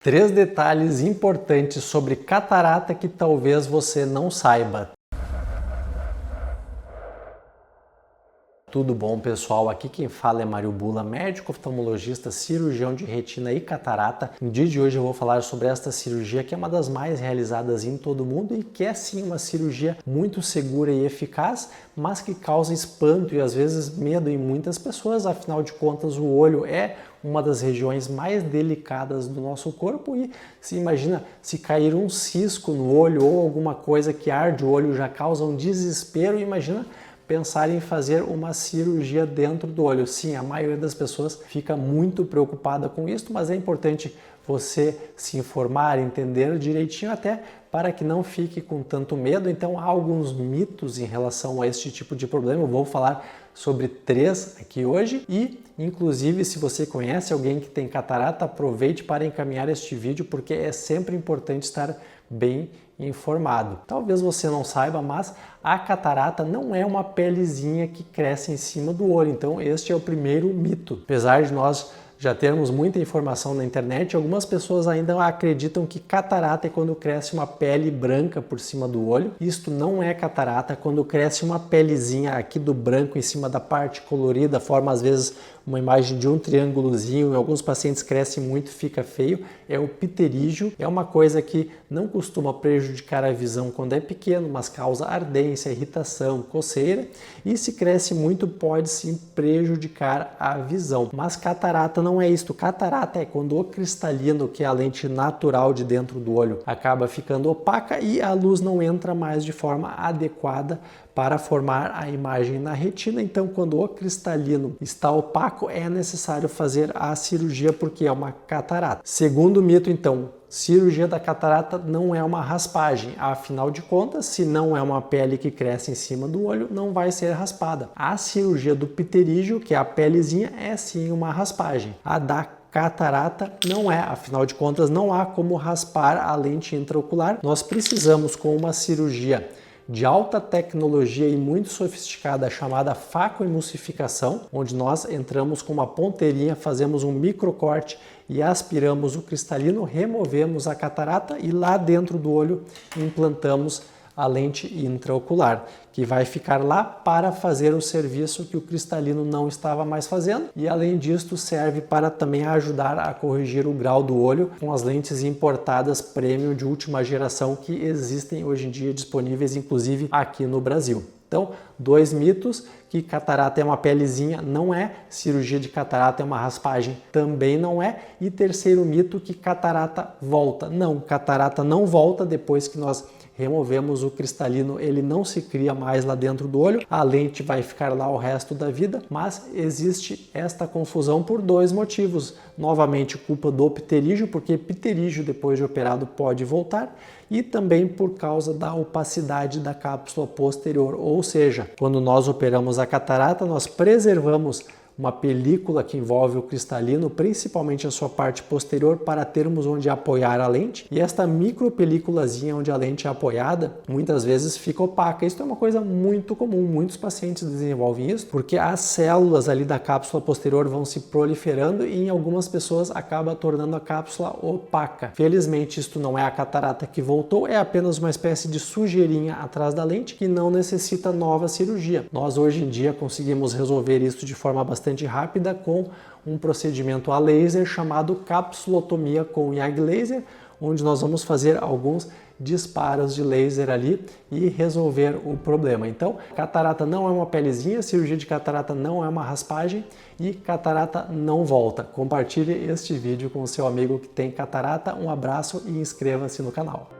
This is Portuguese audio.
3 detalhes importantes sobre catarata que talvez você não saiba. Tudo bom, pessoal? Aqui quem fala é Mário Bula, médico oftalmologista, cirurgião de retina e catarata. No dia de hoje eu vou falar sobre esta cirurgia que é uma das mais realizadas em todo o mundo e que é sim uma cirurgia muito segura e eficaz, mas que causa espanto e às vezes medo em muitas pessoas. Afinal de contas, o olho é uma das regiões mais delicadas do nosso corpo e se imagina se cair um cisco no olho ou alguma coisa que arde o olho já causa um desespero. Imagina pensar em fazer uma cirurgia dentro do olho. Sim, a maioria das pessoas fica muito preocupada com isso, mas é importante você se informar, entender direitinho até para que não fique com tanto medo. Então há alguns mitos em relação a este tipo de problema. Eu vou falar sobre 3 aqui hoje e inclusive se você conhece alguém que tem catarata, aproveite para encaminhar este vídeo porque é sempre importante estar bem informado. Talvez você não saiba, mas a catarata não é uma pelezinha que cresce em cima do olho. Então este é o primeiro mito. Apesar de nós já termos muita informação na internet, algumas pessoas ainda acreditam que catarata é quando cresce uma pele branca por cima do olho. Isto não é catarata, quando cresce uma pelezinha aqui do branco em cima da parte colorida, forma às vezes uma imagem de um triângulozinho, em alguns pacientes cresce muito, fica feio, é o pterígio. É uma coisa que não costuma prejudicar a visão quando é pequeno, mas causa ardência, irritação, coceira, e se cresce muito pode sim prejudicar a visão. Mas catarata não é isto. Catarata é quando o cristalino, que é a lente natural de dentro do olho, acaba ficando opaca e a luz não entra mais de forma adequada para formar a imagem na retina. Então, quando o cristalino está opaco, é necessário fazer a cirurgia porque é uma catarata. Segundo mito, então, cirurgia da catarata não é uma raspagem. Afinal de contas, se não é uma pele que cresce em cima do olho, não vai ser raspada. A cirurgia do pterígio, que é a pelezinha, é sim uma raspagem. A da catarata não é, afinal de contas, não há como raspar a lente intraocular. Nós precisamos, com uma cirurgia de alta tecnologia e muito sofisticada chamada facoemulsificação, onde nós entramos com uma ponteirinha, fazemos um microcorte e aspiramos o cristalino, removemos a catarata e lá dentro do olho implantamos a lente intraocular, que vai ficar lá para fazer o serviço que o cristalino não estava mais fazendo e além disso serve para também ajudar a corrigir o grau do olho com as lentes importadas premium de última geração que existem hoje em dia disponíveis inclusive aqui no Brasil. Então, 2 mitos, que catarata é uma pelezinha, não é. Cirurgia de catarata é uma raspagem, também não é. E terceiro mito, que catarata volta. Não, catarata não volta depois que nós removemos o cristalino, ele não se cria mais lá dentro do olho, a lente vai ficar lá o resto da vida, mas existe esta confusão por 2 motivos. Novamente, culpa do pterígio, porque pterígio depois de operado pode voltar, e também por causa da opacidade da cápsula posterior, ou seja, quando nós operamos a catarata, nós preservamos uma película que envolve o cristalino, principalmente a sua parte posterior, para termos onde apoiar a lente. E esta micropelículazinha onde a lente é apoiada, muitas vezes fica opaca. Isso é uma coisa muito comum, muitos pacientes desenvolvem isso, porque as células ali da cápsula posterior vão se proliferando e em algumas pessoas acaba tornando a cápsula opaca. Felizmente, isto não é a catarata que voltou, é apenas uma espécie de sujeirinha atrás da lente que não necessita nova cirurgia. Nós hoje em dia conseguimos resolver isso de forma bastante rápida com um procedimento a laser chamado capsulotomia com YAG laser, onde nós vamos fazer alguns disparos de laser ali e resolver o problema. Então, catarata não é uma pelezinha, cirurgia de catarata não é uma raspagem e catarata não volta. Compartilhe este vídeo com o seu amigo que tem catarata. Um abraço e inscreva-se no canal.